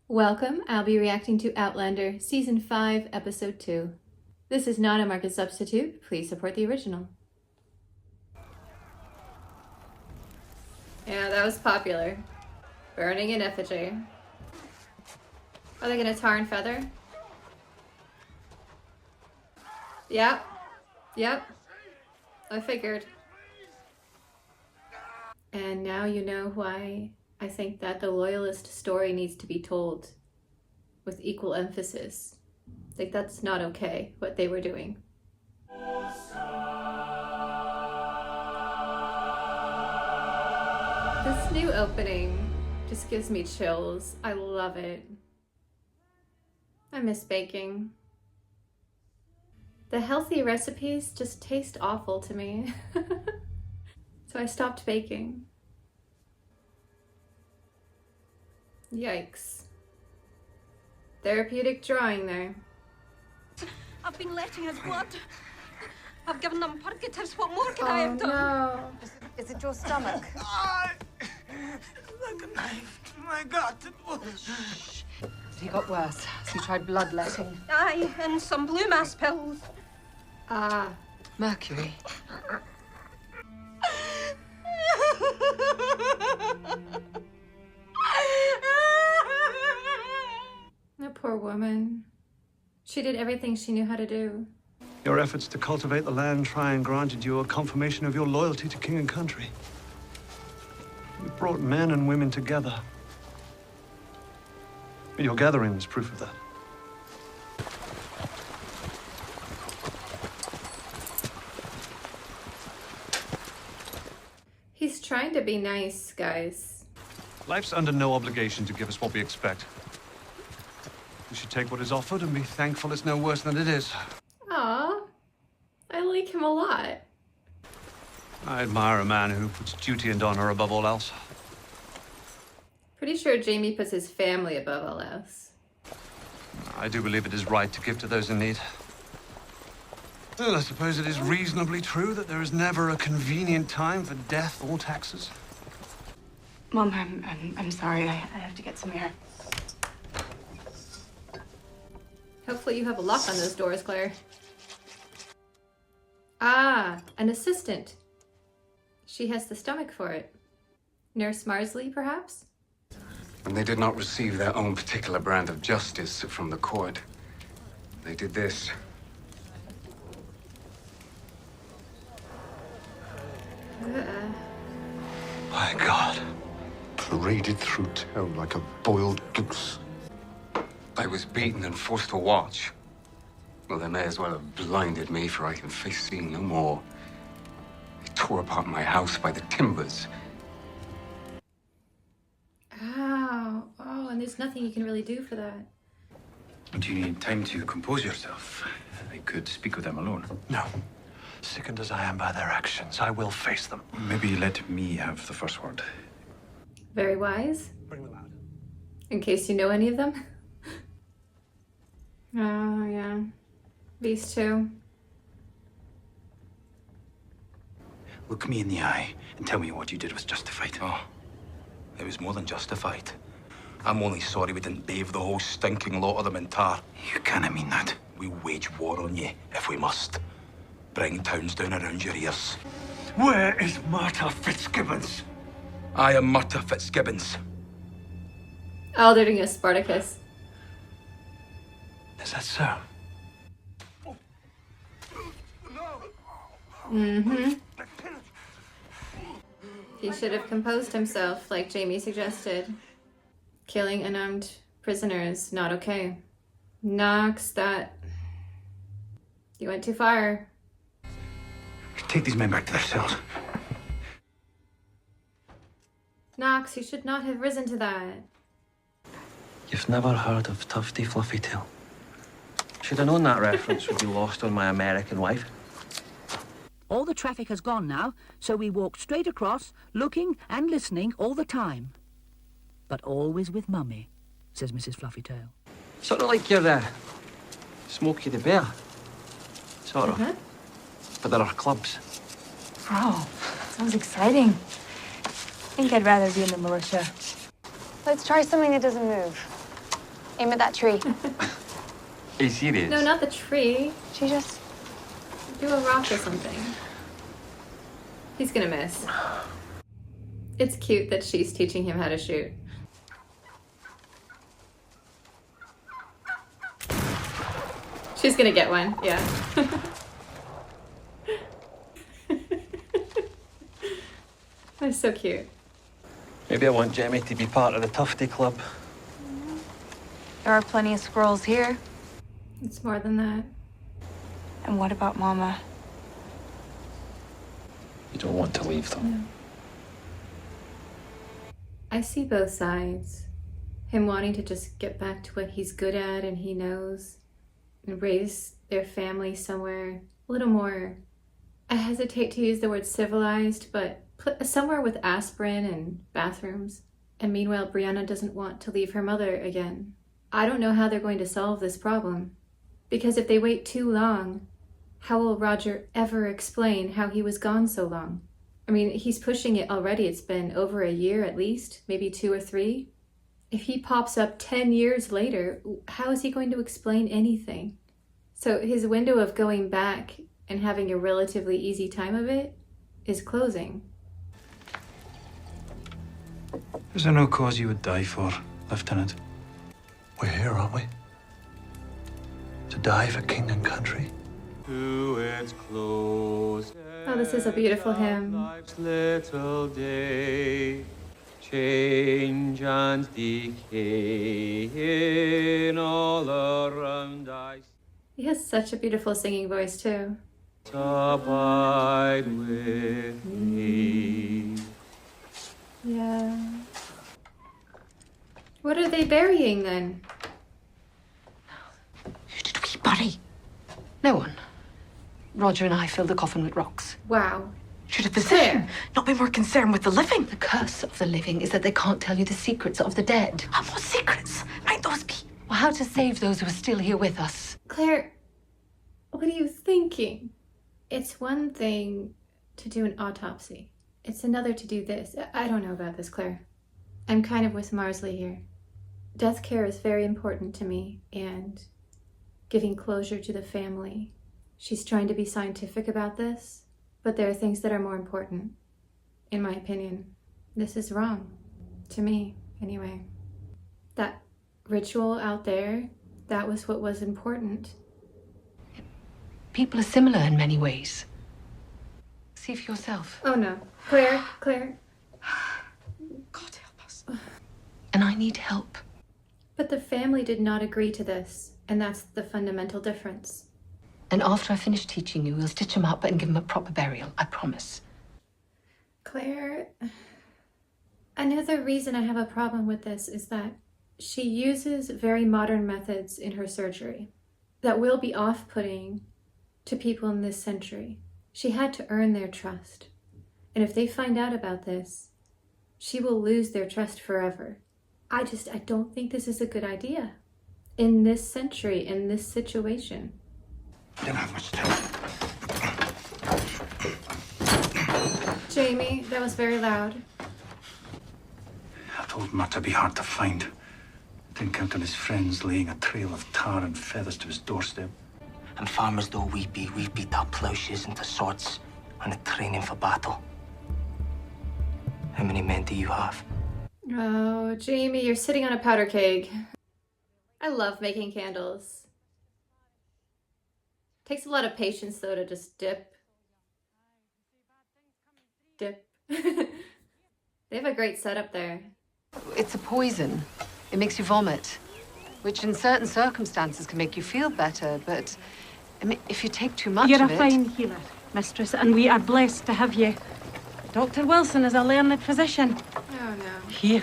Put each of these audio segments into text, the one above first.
Welcome, I'll be reacting to Outlander, Season 5, Episode 2. This is not a market substitute, please support the original. Yeah, that was popular. Burning in effigy. Are they gonna tar and feather? Yep. I figured. And now you know why I think that the Loyalist story needs to be told with equal emphasis. Like, that's not okay, what they were doing. This new opening just gives me chills. I love it. I miss baking. The healthy recipes just taste awful to me. So I stopped baking. Yikes. Therapeutic drawing there. I've been letting his blood. I've given them purgatives. What more can I have done? No. Is it your stomach? Like a knife to my gut. He got worse, so you tried bloodletting. Aye, and some blue mass pills. Ah. Mercury. That poor woman. She did everything she knew how to do. Your efforts to cultivate the land Tryon granted you a confirmation of your loyalty to king and country. You brought men and women together. Your gathering is proof of that. He's trying to be nice, guys. Life's under no obligation to give us what we expect. We should take what is offered and be thankful it's no worse than it is. Aw. I like him a lot. I admire a man who puts duty and honor above all else. Pretty sure Jamie puts his family above all else. I do believe it is right to give to those in need. Well, I suppose it is reasonably true that there is never a convenient time for death or taxes. Mom, I'm sorry. I have to get some air. Hopefully you have a lock on those doors, Claire. Ah, an assistant. She has the stomach for it. Nurse Marsley, perhaps? And they did not receive their own particular brand of justice from the court. They did this. My God. Paraded through town like a boiled goose. I was beaten and forced to watch. Well, they may as well have blinded me, for I can face seeing no more. They tore apart my house by the timbers. Ow. Oh, and there's nothing you can really do for that. Do you need time to compose yourself? I could speak with them alone. No. Sickened as I am by their actions, I will face them. Maybe let me have the first word. Very wise. Bring them out. In case you know any of them. Oh, yeah. These two. Look me in the eye and tell me what you did was justified. Oh, it was more than justified. I'm only sorry we didn't bathe the whole stinking lot of them in tar. You can't mean that. We'll wage war on you if we must. Bring towns down around your ears. Where is Martha Fitzgibbons? I am Martha Fitzgibbons. Oh, they're doing a Spartacus. Is that so? Mm-hmm. He should have composed himself, like Jamie suggested. Killing unarmed prisoners, not okay. Knox, that... You went too far. Take these men back to their cells. Knox, you should not have risen to that. You've never heard of Tufty Fluffytail? Should have known that reference would be lost on my American wife. All the traffic has gone now, so we walk straight across, looking and listening all the time. But always with Mummy, says Mrs. Fluffytail. Sort of like your Smokey the Bear. Sort of. But there are clubs. Wow, sounds exciting. I think I'd rather be in the militia. Let's try something that doesn't move. Aim at that tree. Are you serious? No, not the tree. She just... Do a rock or something. He's gonna miss. It's cute that she's teaching him how to shoot. She's gonna get one, yeah. That's so cute. Maybe I want Jemmy to be part of the Tufty Club. There are plenty of squirrels here. It's more than that. And what about Mama? You don't want to leave them. No. I see both sides. Him wanting to just get back to what he's good at and he knows, and raise their family somewhere a little more, I hesitate to use the word civilized, but somewhere with aspirin and bathrooms. And meanwhile, Brianna doesn't want to leave her mother again. I don't know how they're going to solve this problem. Because if they wait too long, how will Roger ever explain how he was gone so long? I mean, he's pushing it already. It's been over a year at least, maybe 2 or 3. If he pops up 10 years later, how is he going to explain anything? So his window of going back and having a relatively easy time of it is closing. Is there no cause you would die for, Lieutenant? We're here, aren't we? To die for king and country. Oh, this is a beautiful hymn. Life's little day, change and decay in all around I He has such a beautiful singing voice too. abide with me. Yeah. What are they burying then? Who did we bury? No one. Roger and I filled the coffin with rocks. Wow. Should have been Claire. not be more concerned with the living. The curse of the living is that they can't tell you the secrets of the dead. And what secrets might those be? Well, how to save those who are still here with us. Claire, what are you thinking? It's one thing to do an autopsy. It's another to do this. I don't know about this, Claire. I'm kind of with Marsley here. Death care is very important to me, and giving closure to the family. She's trying to be scientific about this, but there are things that are more important, in my opinion. This is wrong. To me, anyway. That ritual out there, that was what was important. People are similar in many ways. See for yourself. Oh no. Claire. God help us. And I need help. But the family did not agree to this, and that's the fundamental difference. And after I finish teaching you, we'll stitch him up and give him a proper burial. I promise. Claire, another reason I have a problem with this is that she uses very modern methods in her surgery that will be off-putting to people in this century. She had to earn their trust. And if they find out about this, she will lose their trust forever. I don't think this is a good idea. In this century, in this situation. I didn't have much time. Jamie, that was very loud. I told Matt to be hard to find. Didn't count on his friends laying a trail of tar and feathers to his doorstep. And farmers, though we be, we've beat our ploughshares into swords and are training for battle. How many men do you have? Oh, Jamie, you're sitting on a powder keg. I love making candles. Takes a lot of patience, though, to just dip. They have a great setup there. It's a poison. It makes you vomit, which in certain circumstances can make you feel better, but I mean, if you take too much You're of a it... fine healer, mistress, and we are blessed to have you. Dr. Wilson is a learned physician. Oh, no. Here.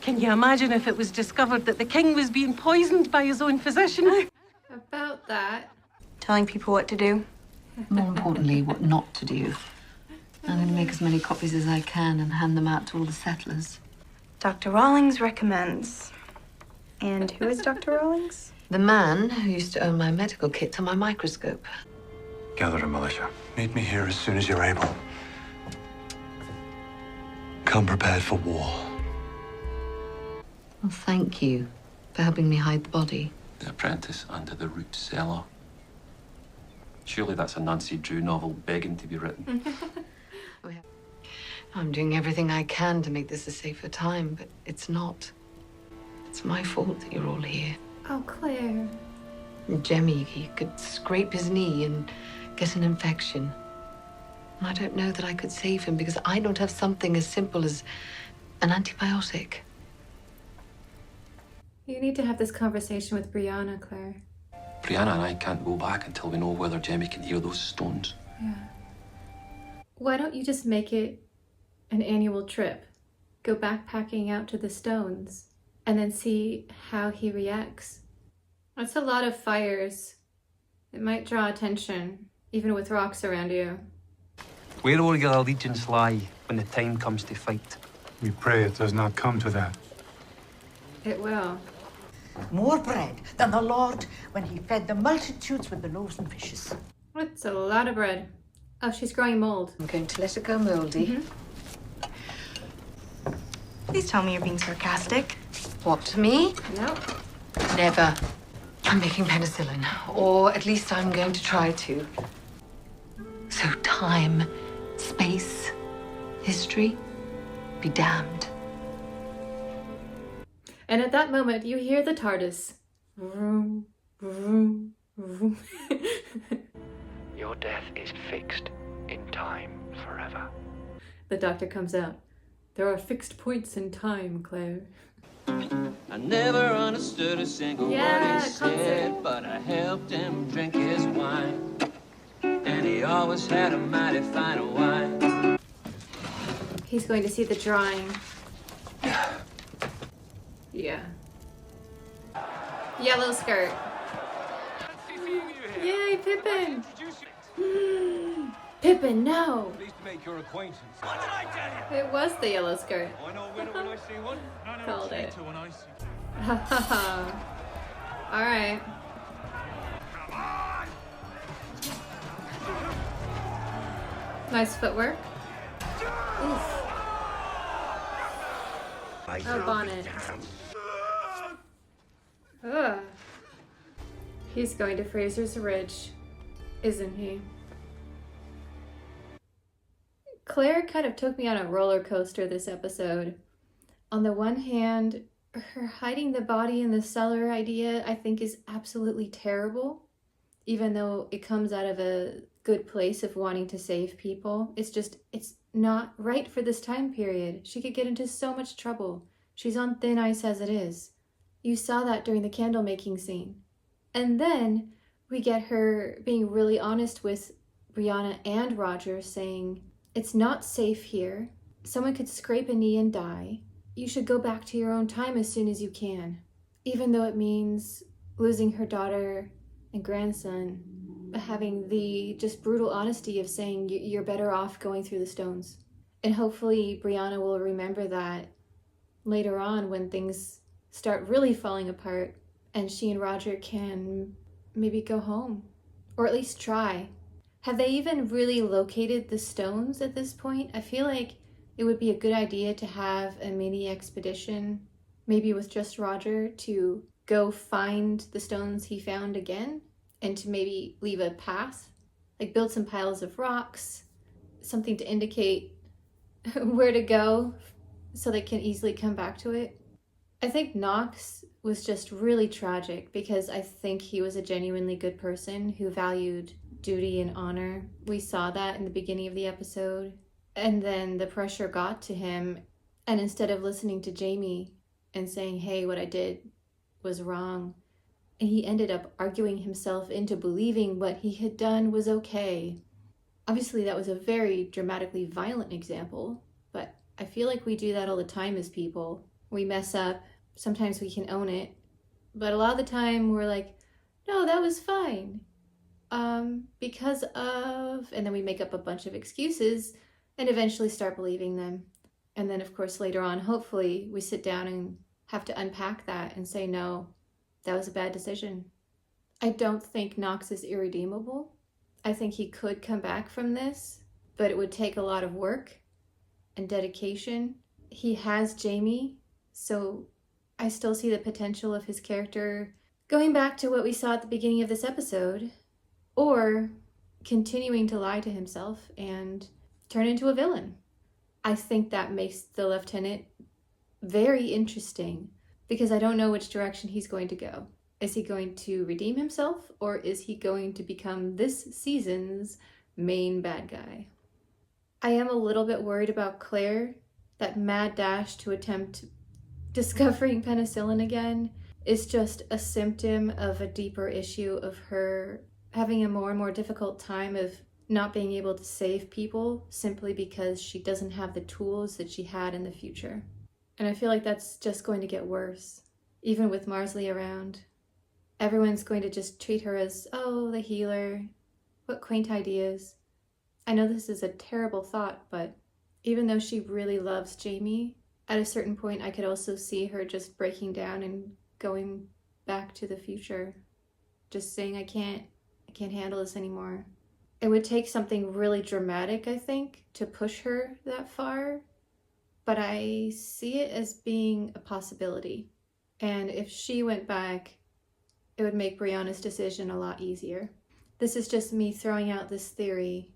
Can you imagine if it was discovered that the king was being poisoned by his own physician? About that. Telling people what to do. More importantly, what not to do. I'm going to make as many copies as I can and hand them out to all the settlers. Dr. Rawlings recommends. And who is Dr. Rawlings? The man who used to own my medical kit and my microscope. Gather a militia. Meet me here as soon as you're able. Come prepared for war. Well, thank you. For helping me hide the body. The Apprentice under the root cellar. Surely that's a Nancy Drew novel begging to be written. I'm doing everything I can to make this a safer time, but it's not. It's my fault that you're all here. Oh, Claire. Jemmy, he could scrape his knee and get an infection. And I don't know that I could save him because I don't have something as simple as an antibiotic. You need to have this conversation with Brianna, Claire. Brianna and I can't go back until we know whether Jemmy can heal those stones. Yeah. Why don't you just make it an annual trip? Go backpacking out to the stones and then see how he reacts. That's a lot of fires. It might draw attention, even with rocks around you. Where will your allegiance lie when the time comes to fight? We pray it does not come to that. It will. More bread than the Lord when he fed the multitudes with the loaves and fishes. That's a lot of bread. Oh, she's growing mold. I'm going to let it go moldy. Please tell me you're being sarcastic. What, to me? No. Never. I'm making penicillin, or at least I'm going to try to. So time, space, history, be damned. And at that moment, you hear the TARDIS. Vroom, vroom, vroom. Your death is fixed in time forever. The doctor comes out. There are fixed points in time, Claire. I never understood a single word he said, but I helped him drink his wine. And he always had a mighty fine wine. He's going to see the drawing. Yeah. Yellow skirt. Yay, Pippin! Pippin, no! Pleased to make your acquaintance. What did I tell you? It was the yellow skirt. I know a winner when I see one. Called it. When I see. All right. Nice footwork. Oof. Oh, bonnet. Ugh. He's going to Fraser's Ridge, isn't he? Claire kind of took me on a roller coaster this episode. On the one hand, her hiding the body in the cellar idea I think is absolutely terrible, even though it comes out of a good place of wanting to save people. It's not right for this time period. She could get into so much trouble. She's on thin ice as it is. You saw that during the candle making scene. And then we get her being really honest with Brianna and Roger, saying, it's not safe here. Someone could scrape a knee and die. You should go back to your own time as soon as you can. Even though it means losing her daughter and grandson, having the just brutal honesty of saying you're better off going through the stones. And hopefully Brianna will remember that later on when things start really falling apart and she and Roger can maybe go home, or at least try. Have they even really located the stones at this point? I feel like it would be a good idea to have a mini expedition, maybe with just Roger, to go find the stones he found again and to maybe leave a path, like build some piles of rocks, something to indicate where to go so they can easily come back to it. I think Knox was just really tragic because I think he was a genuinely good person who valued duty and honor. We saw that in the beginning of the episode. And then the pressure got to him. And instead of listening to Jamie and saying, hey, what I did was wrong, and he ended up arguing himself into believing what he had done was okay. Obviously, that was a very dramatically violent example, but I feel like we do that all the time as people. We mess up. Sometimes we can own it. But a lot of the time we're like, no, that was fine. Because of, and then we make up a bunch of excuses and eventually start believing them. And then of course later on, hopefully we sit down and have to unpack that and say, no, that was a bad decision. I don't think Knox is irredeemable. I think he could come back from this, but it would take a lot of work and dedication. He has Jamie, so I still see the potential of his character going back to what we saw at the beginning of this episode, or continuing to lie to himself and turn into a villain. I think that makes the lieutenant very interesting because I don't know which direction he's going to go. Is he going to redeem himself, or is he going to become this season's main bad guy? I am a little bit worried about Claire. That mad dash to attempt discovering penicillin again is just a symptom of a deeper issue of her having a more and more difficult time of not being able to save people simply because she doesn't have the tools that she had in the future. And I feel like that's just going to get worse, even with Marsley around. Everyone's going to just treat her as, oh, the healer. What quaint ideas. I know this is a terrible thought, but even though she really loves Jamie, at a certain point I could also see her just breaking down and going back to the future. Just saying, I can't handle this anymore. It would take something really dramatic, I think, to push her that far, but I see it as being a possibility. And if she went back, it would make Brianna's decision a lot easier. This is just me throwing out this theory.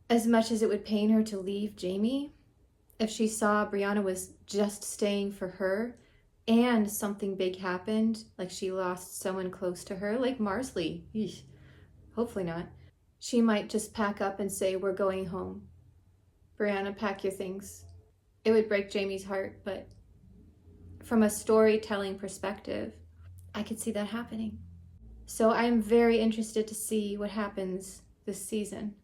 As much as it would pain her to leave Jamie, if she saw Brianna was just staying for her and something big happened, like she lost someone close to her, like Marsley, eesh, hopefully not, she might just pack up and say, we're going home. Brianna, pack your things. It would break Jamie's heart, but from a storytelling perspective, I could see that happening. So I'm very interested to see what happens this season.